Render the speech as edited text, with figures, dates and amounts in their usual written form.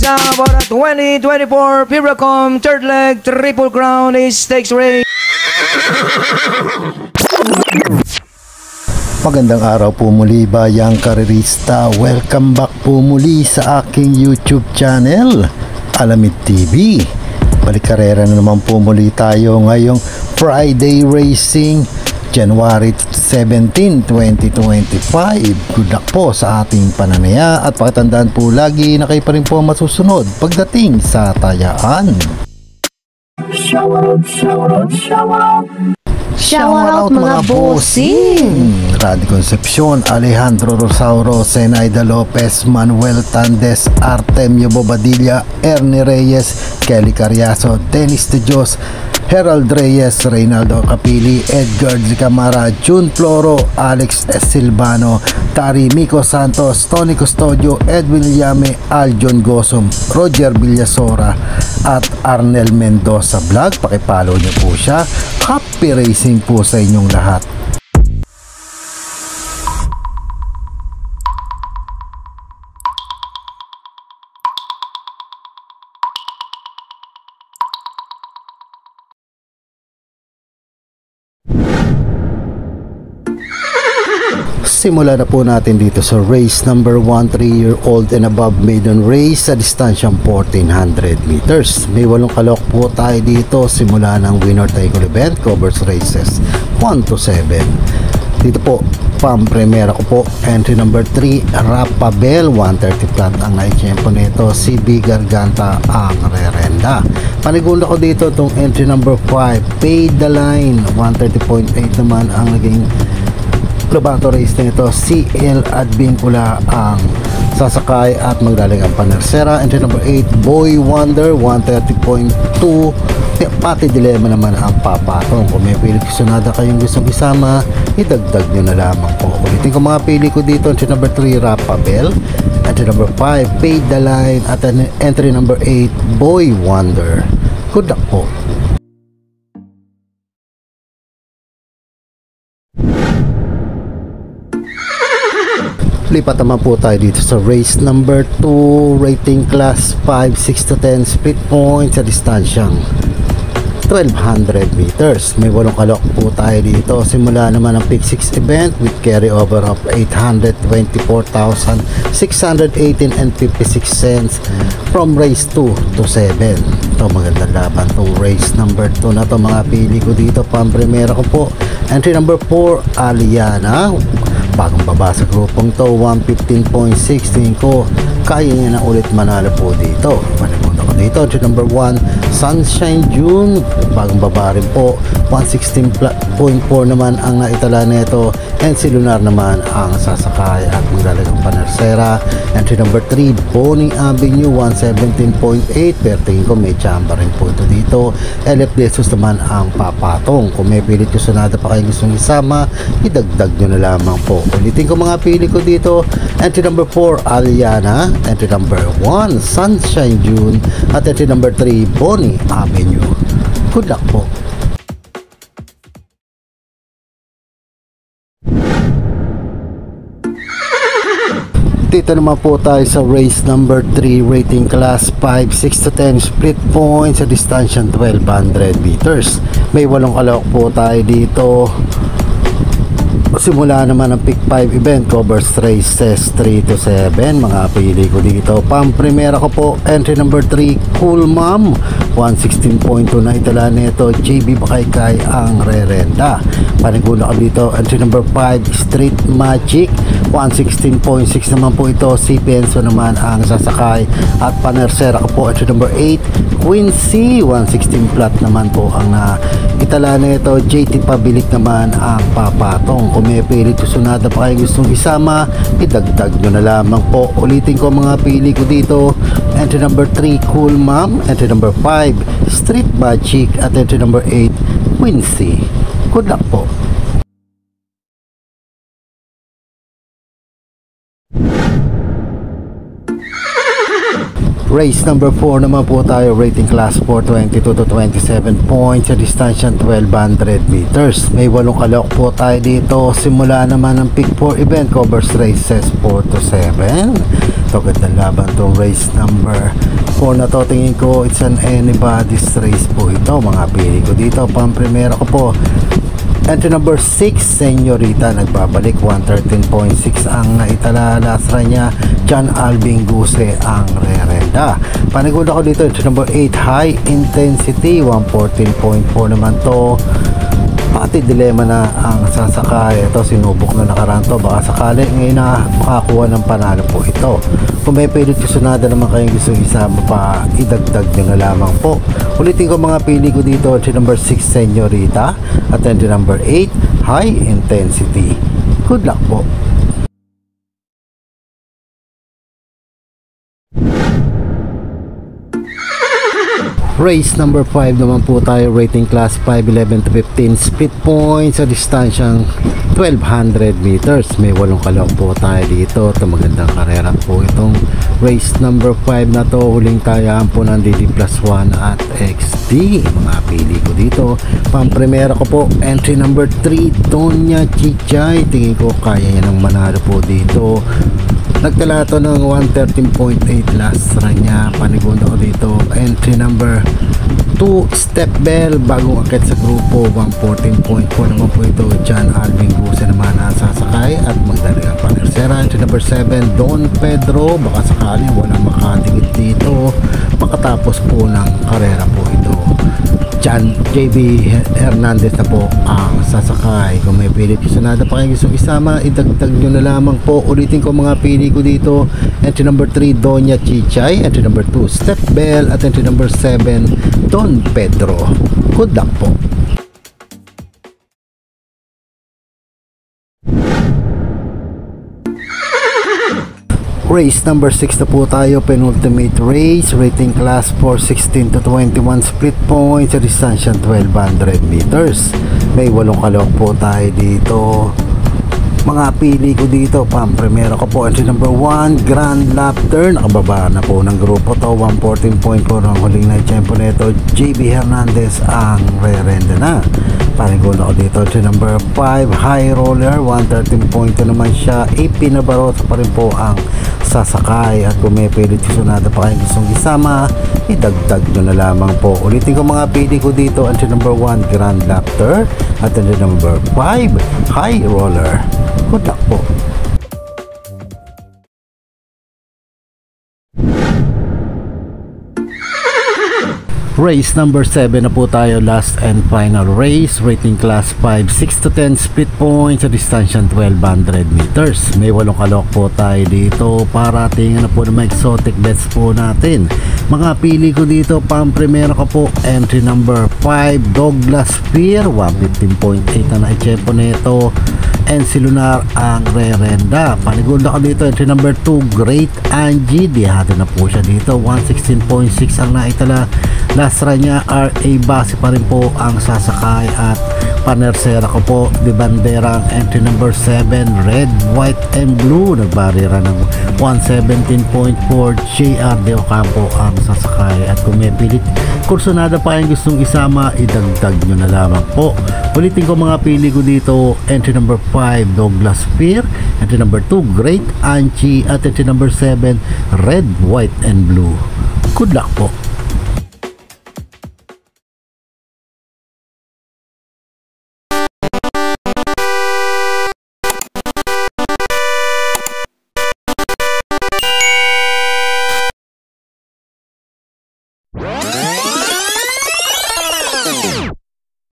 now for the 2024 Piracom third leg triple crown stakes race. Magandang araw po muli bayang karerista. Welcome back po muli sa aking YouTube channel, Alamid TV. Balik-karera na naman po muli tayo ngayong Friday Racing, January 17, 2025. Good luck po sa ating pananaya at pakitandaan po lagi na kayo pa rin po masusunod pagdating sa tayaan. Shoutout mga bossing! Radi Concepcion, Alejandro Rosauro, Zenaida Lopez, Manuel Tandes, Artemio Bobadilla, Ernie Reyes, Kelly Carriazo, Dennis De Dios, Herald Reyes, Reynaldo Capili, Edgar Zicamara, June Floro, Alex Silvano, Tari Mico Santos, Tony Custodio, Edwin Llame, Aljon Gosom, Roger Villasora at Arnel Mendoza Vlog. Pakipollow niyo po siya. Happy racing po sa inyong lahat. Simula na po natin dito sa race number 1, 3-year-old and above maiden race sa distansyang 1400 meters. May 8 kalok po tayo dito simula ng winner take event, covers races 1 to 7. Dito po, pang-primera ko po, entry number 3, Rapabel, 130 flat ang naitsyempo nito, CB Garganta ang rerenda. Panigunda ko dito itong entry number 5, Pay the Line, 130.8 naman ang naging Lobato race nito. CL Advincula ang sasakay at maglalang ang panersera. Entry number 8, Boy Wonder, 130.2. Pati Dilemma naman ang papatong. Kung may pili sunada kayong gustong isama, idagdag nyo na lamang po. Ulitin ko mga pili ko dito. Entry number 3, Rapabel. Entry number 5, Pay the Line. At entry number 8, Boy Wonder. Good luck po. Lipat naman po tayo dito sa race number 2, rating class 5, 6 to 10 split points sa distansyang 1200 meters. May 8 kalok po tayo dito. Simula naman ang pick 6 event with carry over of 824,618 and 56 cents from race 2 to 7. Ito magandang laban itong race number 2 na to. Mga pili ko dito, pang-primera ko po, entry number 4, Aliana, bagong baba sa grupong to, 115.16 ko. Kaya niya na ulit manalo po dito. Manipunta ko dito, entry number 1, Sunshine June, bagong baba rin po, 116.4 naman ang naitala nito, and si Lunar naman ang sasakay at maglalagang panersera. Entry number 3, Bonnie Avenue, 117.8, pero tingin ko may chamba rin po ito dito. LF Jesus naman ang papatong. Kung may pilit yung sunada pa kayo gustong isama, idagdag nyo na lamang po. Ulitin ko mga pili ko dito, entry number 4, Aliana, entry number 1, Sunshine June, at entry number 3, Bonnie Avenue. Good luck po. Dito naman po tayo sa race number 3, rating class 5, 6 to 10 split points sa distansyang 1200 meters. May 8 kalok po tayo dito. Simula naman ang pick 5 event, covers races 3 to 7. Mga pili ko dito, pang-primera ko po, entry number 3, Cool Mom, 116.2 na itala nito, JB Bakaykay ang rerenda. Panigula ko dito, entry number 5, Street Magic, 116.6 naman po ito, CPNSO naman ang sasakay. At panersera ko po, entry number 8, Quincy, 116 flat naman po ang itala nito, JT Pabilik naman ang papatong. Kung may pili sunada pa kayo gustong isama, idagdag nyo na lamang po. Ulitin ko mga pili ko dito, entry number 3, Cool Mom, entry number 5, Street Magic, at entry number 8, Quincy. Good luck po. Race number 4 naman po tayo, rating class 4, 22 to 27 points sa distansya 1200 meters. May 8 kalok po tayo dito. Simula naman ang pick 4 event, covers races 4 to 7. Ito gandang laban itong race number 4 na to. Tingin ko it's an anybody's race po ito. Mga pili ko dito, pang-primera ko po. Entry number 6, Senyorita, nagbabalik 113.6 ang naitala. Lasra niya, John Alvin Guse ang rerenda. Panigod ako dito, entry number 8, High Intensity, 114.4 naman to. Pati dilema na ang sasakay. Ito, sinubok na nakaraan to. Baka sakali ngayon na makakuha ng panalo po ito. Kung may pilit kasunada naman kayong gusto isama pa, idagdag nyo na lamang po. Ulitin ko mga pili ko dito. Entry number 6, Senyorita, at entry number 8, High Intensity. Good luck po. Race number 5 naman po tayo, rating class 5, 11 to 15 split points sa distansyang 1200 meters. May 8 kalok po tayo dito. Ito magandang karera po itong race number 5 na to. Huling tayaan po ng DD plus 1 at XD. Mga pili ko dito, pang-primera ko po, entry number 3, Doña Chichay. Tingin ko kaya niya ng manalo po dito. Nagtala ito ng 113.8 last run niya. Panigod ako dito, entry number 2, Step Bell, bagong akit sa grupo, 114.4 naman po ito. John Alvin Guse naman ang sasakay at magdalagang panersera. Entry number 7, Don Pedro, baka sakaling walang makadikit dito makatapos po ng karera po ito. John JB Hernandez na po ang sasakay. Kung may pilit kasunada pa kayo gusto isama, idagdag nyo na lamang po. Ulitin ko mga pili ko dito. Entry number 3, Doña Chichay. Entry number 2, Step Bell. At entry number 7, Don Pedro. Good luck po. Race number 6 na po tayo, penultimate race, rating class 4, 16 to 21 split points sa distansya 1200 meters. May 8 kalok po tayo dito. Mga pili ko dito, pang-primera ko po, entry number 1, Grand Laughter. Nakababa na po ng grupo to, 114.4 ang huling na tempo nito. JB Hernandez ang re-renda na. Panigod ako dito, entry number 5, High Roller, 113.2 naman siya. AP Navarro pa rin po ang sasakay. At kung may pilit kasunada pa kayong gustong isama, idagdag nyo na lamang po. Ulitin ko mga pili ko dito, entry number 1, Grand Laughter, at entry number 5, High Roller. Good luck po. Race number 7 na po tayo, last and final race, rating class 5, 6 to 10 split points sa distansya 1200 meters. May 8 kalok po tayo dito para tingnan na po ng mga exotic bets po natin. Mga pili ko dito, pang-primera ko po, entry number 5, Douglas Fear, 115.8 na na-chepo nito. And si Lunar ang re-renda. Panigod ako dito, entry number 2, Great Angie. Dihado na po siya dito, 116.6 ang naitala. Last run niya, RA Base pa rin po ang sasakay. At panersera ko po, Di Bandera, entry number 7, Red, White and Blue. Nagbarira ng 117.4. JR De Ocampo ang sasakay. At kung may pilit kursunada pa yung gustong isama, idagdag nyo na lamang po. Ulitin ko mga pili ko dito, entry number 5, Douglas Fear, entry number 2, Great Angie, at entry number 7, Red, White and Blue. Good luck po.